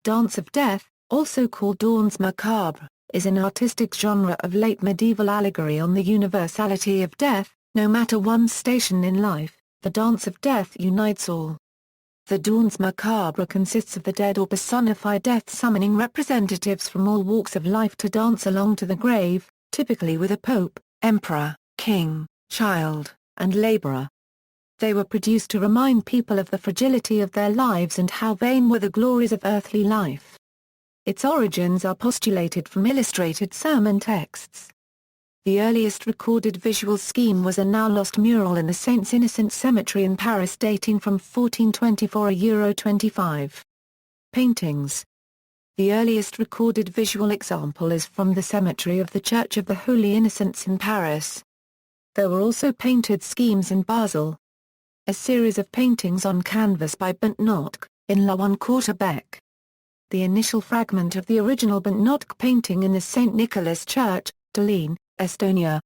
Dance of Death, also called Danse Macabre, is an artistic genre of late medieval allegory on the universality of death. No matter one's station in life, the Dance of Death unites all. The Danse Macabre consists of the dead or personified death summoning representatives from all walks of life to dance along to the grave, typically with a pope, emperor, king, child, and laborer. They were produced to remind people of the fragility of their lives and how vain were the glories of earthly life. Its origins are postulated from illustrated sermon texts. The earliest recorded visual scheme was a now-lost mural in the Saints Innocents Cemetery in Paris dating from 1424 25. Paintings. The earliest recorded visual example is from the cemetery of the Church of the Holy Innocents in Paris. There were also painted schemes in Basel. A series of paintings on canvas by Bentnotke, in La One-Quarterbec. The initial fragment of the original Bentnotke painting in the St. Nicholas Church, Tallinn, Estonia.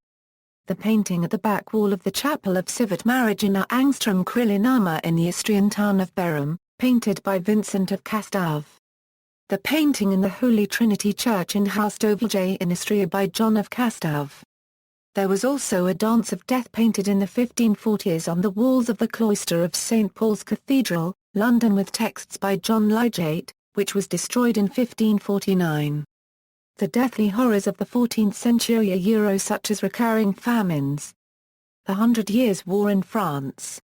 The painting at the back wall of the Chapel of Civet Marigina Angstrom Krilinama in the Istrian town of Berum, painted by Vincent of Castave. The painting in the Holy Trinity Church in Houstovilje in Istria by John of Castave. There was also a Dance of Death painted in the 1540s on the walls of the cloister of St. Paul's Cathedral, London with texts by John Lydgate, which was destroyed in 1549. The deathly horrors of the 14th century such as recurring famines, the Hundred Years' War in France,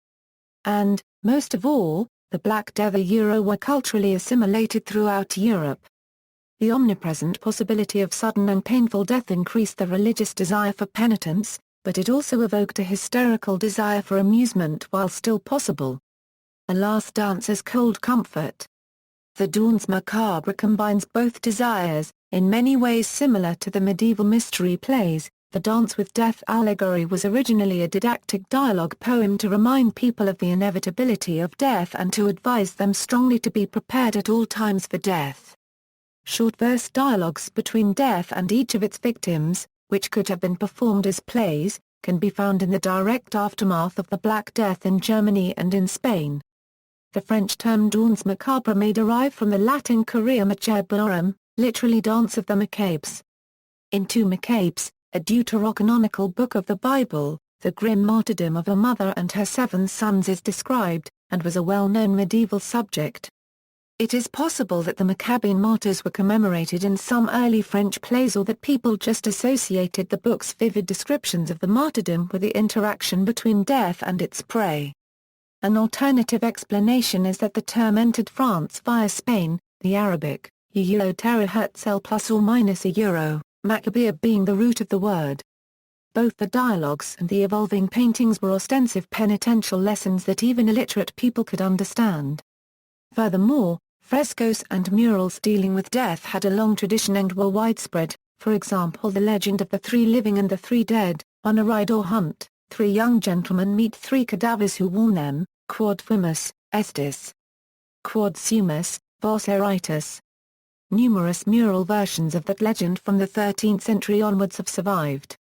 and, most of all, the Black Death were culturally assimilated throughout Europe. The omnipresent possibility of sudden and painful death increased the religious desire for penitence, but it also evoked a hysterical desire for amusement while still possible. A last dance as cold comfort. The Danse Macabre combines both desires, in many ways similar to the medieval mystery plays. The Dance with Death allegory was originally a didactic dialogue poem to remind people of the inevitability of death and to advise them strongly to be prepared at all times for death. Short verse dialogues between death and each of its victims, which could have been performed as plays, can be found in the direct aftermath of the Black Death in Germany and in Spain. The French term Danse Macabre may derive from the Latin Chorea Macabrorum, literally Dance of the Macabres. In 2 Macabres, a deuterocanonical book of the Bible, the grim martyrdom of a mother and her 7 sons is described, and was a well-known medieval subject. It is possible that the Maccabean martyrs were commemorated in some early French plays or that people just associated the book's vivid descriptions of the martyrdom with the interaction between death and its prey. An alternative explanation is that the term entered France via Spain, the Arabic, Euro plus or minus a euro, Maccabea being the root of the word. Both the dialogues and the evolving paintings were ostensive penitential lessons that even illiterate people could understand. Furthermore, frescoes and murals dealing with death had a long tradition and were widespread. For example, the legend of the 3 living and the 3 dead. On a ride or hunt, 3 young gentlemen meet 3 cadavers who warn them, quod fumus, estis. Quod sumus, vos eritus. Numerous mural versions of that legend from the 13th century onwards have survived.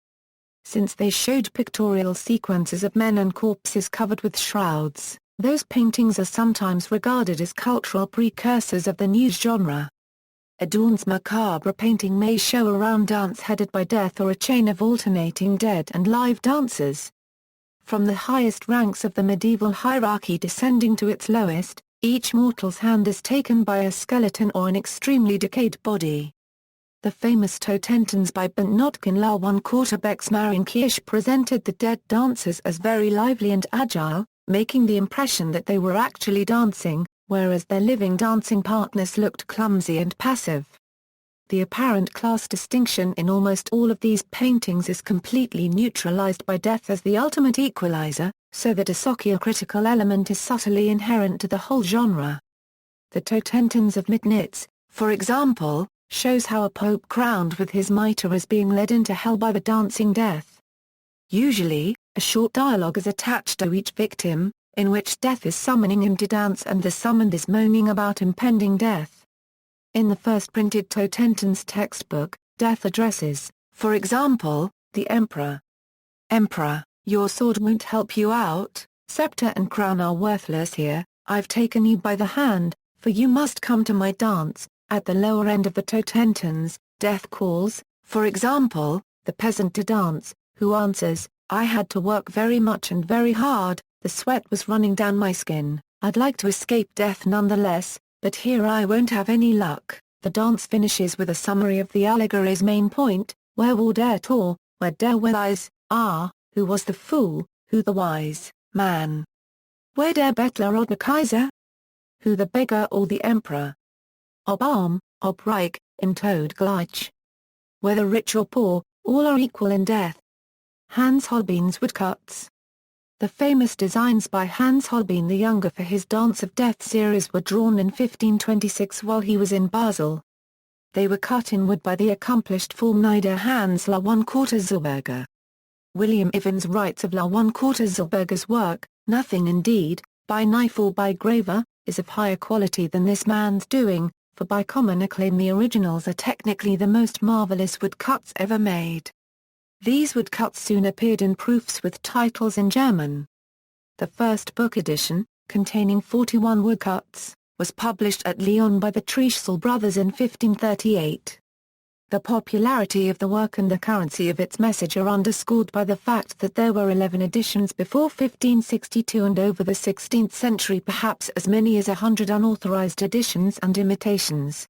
Since they showed pictorial sequences of men and corpses covered with shrouds, those paintings are sometimes regarded as cultural precursors of the new genre. A Danse Macabre painting may show a round dance headed by death or a chain of alternating dead and live dancers. From the highest ranks of the medieval hierarchy descending to its lowest, each mortal's hand is taken by a skeleton or an extremely decayed body. The famous Totentons by Bentnotke in La One-Quarterbec's Marienkirche presented the dead dancers as very lively and agile, making the impression that they were actually dancing, whereas their living dancing partners looked clumsy and passive. The apparent class distinction in almost all of these paintings is completely neutralized by death as the ultimate equalizer, so that a sociocritical element is subtly inherent to the whole genre. The Totentons of Mitnitz, for example, shows how a pope crowned with his mitre is being led into hell by the dancing death. Usually, a short dialogue is attached to each victim, in which death is summoning him to dance and the summoned is moaning about impending death. In the first printed Totentons textbook, death addresses, for example, the emperor. Emperor, your sword won't help you out, scepter and crown are worthless here, I've taken you by the hand, for you must come to my dance, At the lower end of the totentons, Death calls, for example, the peasant to dance, who answers, "I had to work very much and very hard, the sweat was running down my skin, I'd like to escape death nonetheless, but here I won't have any luck." The dance finishes with a summary of the allegory's main point, where war der Tor, where der wise, who was the fool, who the wise, man. Where der Bettler or the Kaiser? Who the beggar or the emperor? Ob arm, ob reich, im Tod gleich. Whether rich or poor, all are equal in death. Hans Holbein's woodcuts. The famous designs by Hans Holbein the Younger for his Dance of Death series were drawn in 1526 while he was in Basel. They were cut in wood by the accomplished Formschneider Hans La Zellberger. William Ivins writes of La Zellberger's work, "Nothing indeed, by knife or by graver, is of higher quality than this man's doing, for by common acclaim the originals are technically the most marvelous woodcuts ever made." These woodcuts soon appeared in proofs with titles in German. The first book edition, containing 41 woodcuts, was published at Lyon by the Trichsel brothers in 1538. The popularity of the work and the currency of its message are underscored by the fact that there were 11 editions before 1562 and over the 16th century perhaps as many as 100 unauthorized editions and imitations.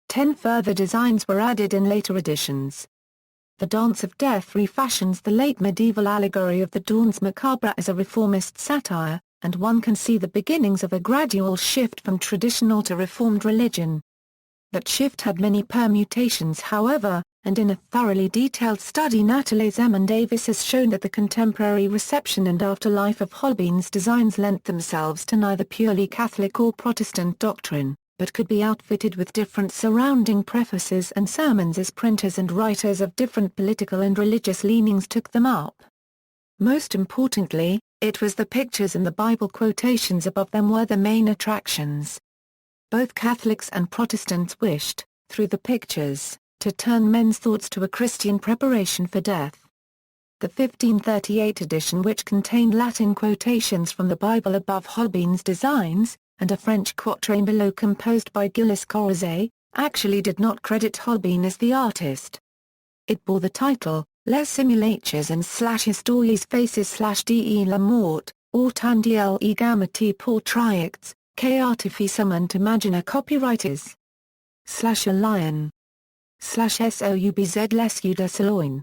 10 further designs were added in later editions. The Dance of Death refashions the late medieval allegory of the Danse Macabre as a reformist satire, and one can see the beginnings of a gradual shift from traditional to reformed religion. That shift had many permutations however, and in a thoroughly detailed study Natalie Zeman Davis has shown that the contemporary reception and afterlife of Holbein's designs lent themselves to neither purely Catholic or Protestant doctrine, but could be outfitted with different surrounding prefaces and sermons as printers and writers of different political and religious leanings took them up. Most importantly, it was the pictures and the Bible quotations above them were the main attractions. Both Catholics and Protestants wished, through the pictures, to turn men's thoughts to a Christian preparation for death. The 1538 edition, which contained Latin quotations from the Bible above Holbein's designs, and a French quatrain below composed by Gilles Corrozet, actually did not credit Holbein as the artist. It bore the title, Les Simulatures and /Histories Faces /de la Mort, Autant les gammatis pour triacts, qu'artificem and imagina copywriters. /a lion. /soubz les yeux de Saloin.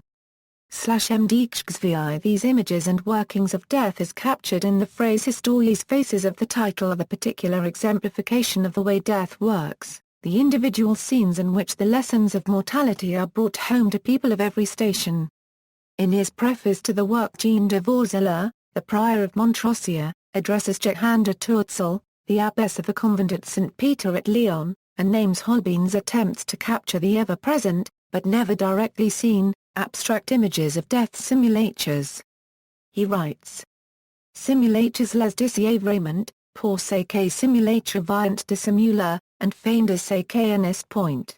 /mdxvi. These images and workings of death is captured in the phrase Histories Faces of the title of a particular exemplification of the way death works, the individual scenes in which the lessons of mortality are brought home to people of every station. In his preface to the work Jean de Vorzeler, the prior of Montrosier, addresses Johanne de Tourzel, the abbess of the convent at St. Peter at Lyon, and names Holbein's attempts to capture the ever-present, but never directly seen, abstract images of death simulatures. He writes, "Simulatures les disièvrement, pour ce que simulature vient de simuler, and feign de ce qu'est point."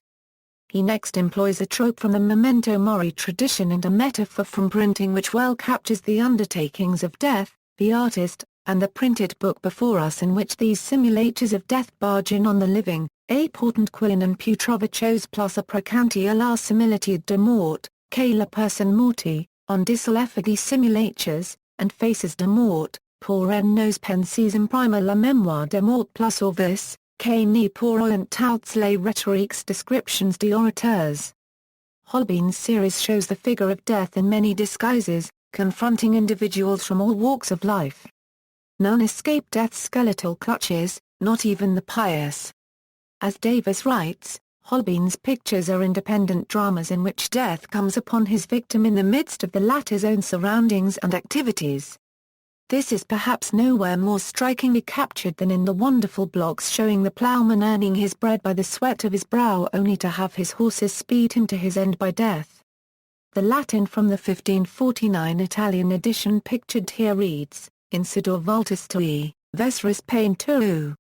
He next employs a trope from the memento mori tradition and a metaphor from printing which well captures the undertakings of death, the artist, and the printed book before us in which these simulatures of death barge in on the living, a portant quin and putrova chose plus a precanti a la similitude de mort, que la person morti, on dissel effigy simulatures, and faces de mort, pour en nos penses imprimer la mémoire de mort plus orvis, que ni pour orient touts les rhétoriques descriptions de orateurs. Holbein's series shows the figure of death in many disguises, confronting individuals from all walks of life. None escape death's skeletal clutches, not even the pious. As Davis writes, Holbein's pictures are independent dramas in which death comes upon his victim in the midst of the latter's own surroundings and activities. This is perhaps nowhere more strikingly captured than in the wonderful blocks showing the ploughman earning his bread by the sweat of his brow only to have his horses speed him to his end by death. The Latin from the 1549 Italian edition pictured here reads, "Incidor vultus tui, vesris pain tu."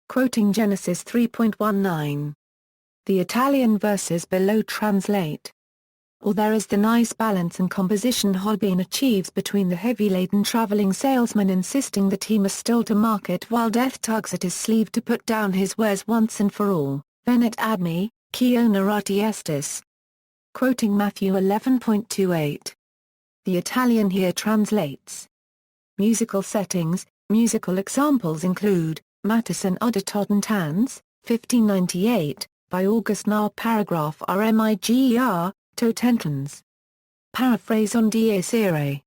Quoting Genesis 3.19. The Italian verses below translate. Or there is the nice balance and composition Holbein achieves between the heavy-laden traveling salesman insisting that he must still to market while death tugs at his sleeve to put down his wares once and for all, Venet ad me, qui onorati estis. Quoting Matthew 11.28. The Italian here translates. Musical settings. Musical examples include, Matteson Uditoten Tans, 1598, by August Nahr. Paragraph Rmiger, Totentans. Paraphrase on Dies Irae.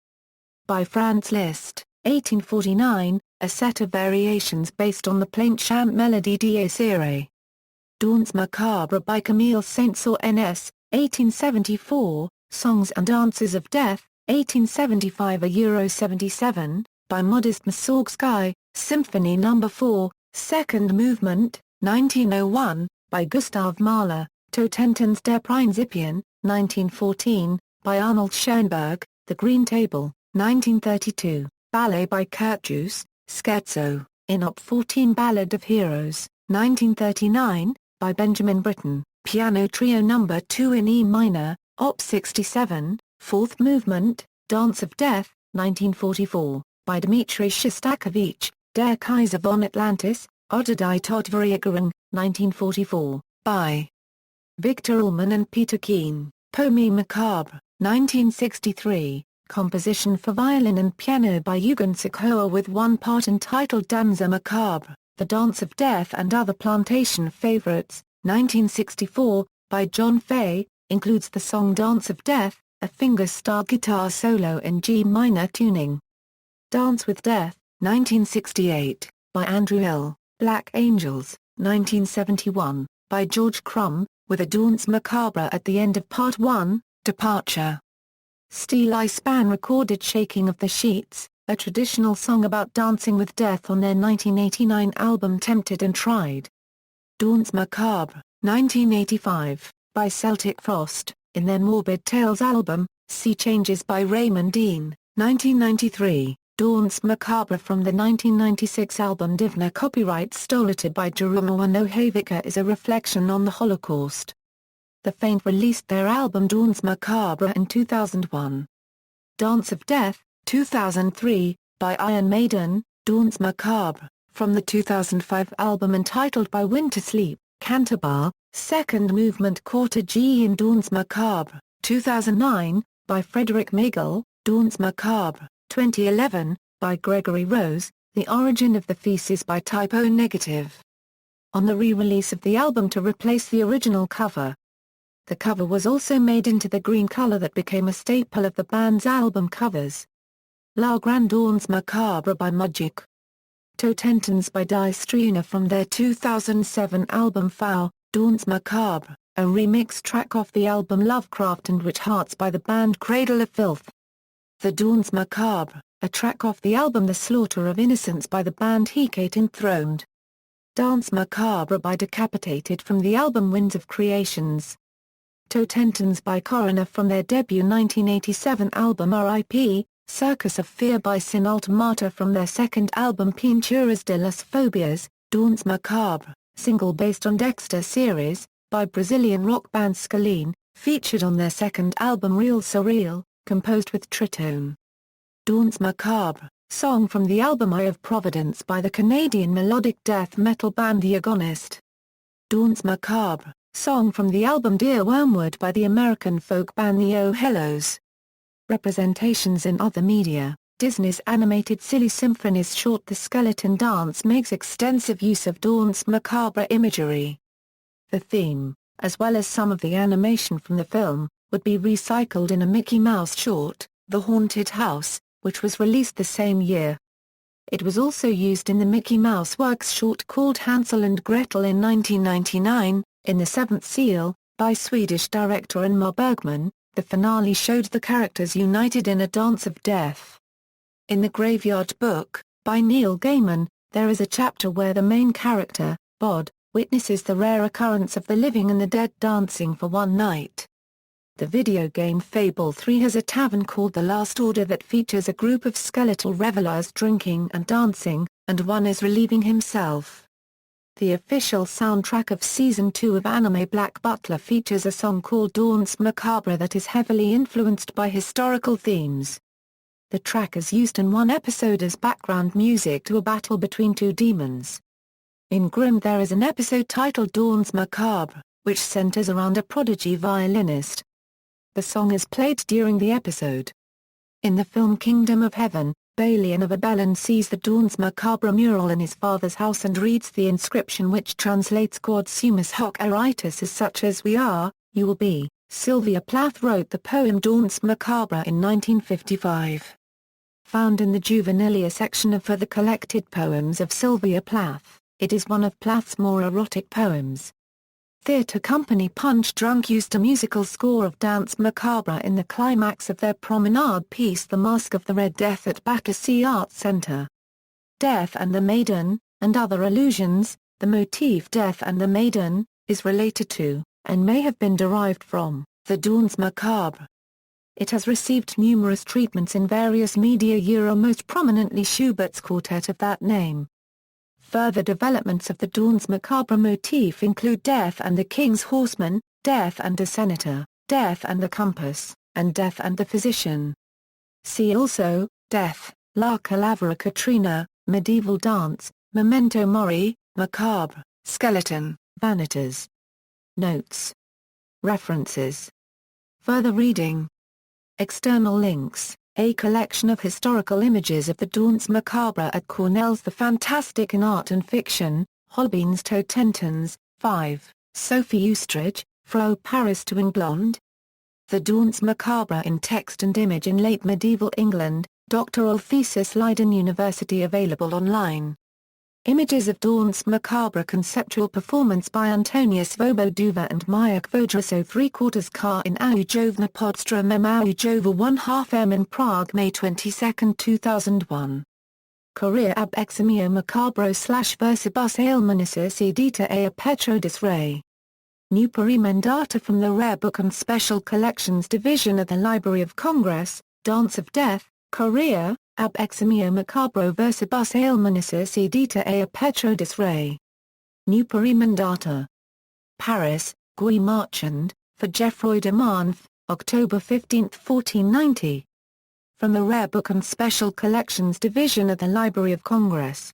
By Franz Liszt, 1849, a set of variations based on the plaint chant melody Dies Irae. Danse Macabre by Camille Saint-Saëns, 1874, Songs and Dances of Death, 1875 Euro 77, by Modest Mussorgsky, Symphony No. 4, Second Movement, 1901, by Gustav Mahler, Totentans der Prinzipien, 1914, by Arnold Schoenberg, The Green Table, 1932, Ballet by Curtius, Scherzo, in Op. 14 Ballad of Heroes, 1939, by Benjamin Britten, Piano Trio No. 2 in E minor, Op. 67, Fourth Movement, Dance of Death, 1944, by Dmitri Shostakovich, Der Kaiser von Atlantis, Oder die Todverjägerin, 1944, by Victor Ullmann and Peter Keen, Poème Macabre, 1963, composition for violin and piano by Eugen Sikoa with one part entitled Danse Macabre, The Dance of Death and Other Plantation Favorites, 1964, by John Fay, includes the song Dance of Death, a fingerstyle guitar solo in G minor tuning. Dance with Death, 1968, by Andrew Hill, Black Angels, 1971, by George Crumb, with a Danse Macabre at the end of Part 1, Departure. Steely Span recorded Shaking of the Sheets, a traditional song about dancing with death on their 1989 album Tempted and Tried. Danse Macabre, 1985, by Celtic Frost, in their Morbid Tales album, Sea Changes by Raymond Dean, 1993. Danse Macabre from the 1996 album Divna copyright Stolated by Jeromo Nohavica is a reflection on the Holocaust. The Faint released their album Danse Macabre in 2001. Dance of Death, 2003, by Iron Maiden, Danse Macabre, from the 2005 album entitled By Winter Sleep, Canterbar, Second Movement Quarter G in Danse Macabre, 2009, by Frederick Miguel, Danse Macabre, 2011, by Gregory Rose, The Origin of the Feces by Typo Negative. On the re-release of the album to replace the original cover. The cover was also made into the green color that became a staple of the band's album covers. La Grande Danse Macabre by Mudjik. Totentans by Die Struna from their 2007 album Fau, Danse Macabre, a remix track off the album Lovecraft and Witch Hearts by the band Cradle of Filth. The Danse Macabre, a track off the album The Slaughter of Innocents by the band Hecate Enthroned. Danse Macabre by Decapitated from the album Winds of Creations. Totentans by Coroner from their debut 1987 album R.I.P., Circus of Fear by Sin Ultimata from their second album Pinturas de las Fobias, Danse Macabre, single based on Dexter series, by Brazilian rock band Scalene, featured on their second album Real Surreal, composed with Tritone. Danse Macabre, song from the album Eye of Providence by the Canadian melodic death metal band The Agonist. Danse Macabre, song from the album Dear Wormwood by the American folk band The Oh Hellos. Representations in other media. Disney's animated Silly Symphonies short The Skeleton Dance makes extensive use of Danse Macabre imagery. The theme, as well as some of the animation from the film, would be recycled in a Mickey Mouse short, The Haunted House, which was released the same year. It was also used in the Mickey Mouse Works short called Hansel and Gretel in 1999, in The Seventh Seal, by Swedish director Ingmar Bergman. The finale showed the characters united in a dance of death. In The Graveyard Book, by Neil Gaiman, there is a chapter where the main character, Bod, witnesses the rare occurrence of the living and the dead dancing for one night. The video game Fable 3 has a tavern called The Last Order that features a group of skeletal revelers drinking and dancing, and one is relieving himself. The official soundtrack of Season 2 of anime Black Butler features a song called Danse Macabre that is heavily influenced by historical themes. The track is used in one episode as background music to a battle between two demons. In Grimm there is an episode titled Danse Macabre, which centers around a prodigy violinist. The song is played during the episode. In the film Kingdom of Heaven, Balian of Abelin sees the Danse Macabre mural in his father's house and reads the inscription which translates Quod sumus hoc eritus as such as we are, you will be. Sylvia Plath wrote the poem Danse Macabre in 1955. Found in the juvenilia section of For the Collected Poems of Sylvia Plath, it is one of Plath's more erotic poems. Theatre company Punch Drunk used a musical score of Danse Macabre in the climax of their promenade piece The Masque of the Red Death at Battersea Arts Centre. Death and the Maiden, and other allusions, the motif Death and the Maiden, is related to, and may have been derived from, the Danse Macabre. It has received numerous treatments in various media, most prominently Schubert's quartet of that name. Further developments of the Danse Macabre motif include Death and the King's Horseman, Death and the Senator, Death and the Compass, and Death and the Physician. See also, Death, La Calavera Catrina, Medieval Dance, Memento Mori, Macabre, Skeleton, Vanitas. Notes. References. Further reading. External links. A collection of historical images of the Danse Macabre at Cornell's The Fantastic in Art and Fiction, Holbeins to Tentons, 5, Sophie Ustridge, Fro Paris to England. The Danse Macabre in Text and Image in Late Medieval England, doctoral thesis Leiden University available online. Images of Danse Macabre conceptual performance by Antonius Svoboduva and Majak Vodraso 3/4 car in Aujovna Podstrom M Aujova 1/2 M in Prague May 22, 2001. Korea ab eximio macabro / versibus ailmonicis edita a Petrodis Ray. New Perimendata from the Rare Book and Special Collections Division of the Library of Congress, Dance of Death, Korea, ab eximio macabro versibus ailmonicis edita a Petrodis Ray. New Perimendata. Paris, Guy Marchand, for Geoffroy de Manth, October 15, 1490. From the Rare Book and Special Collections Division of the Library of Congress.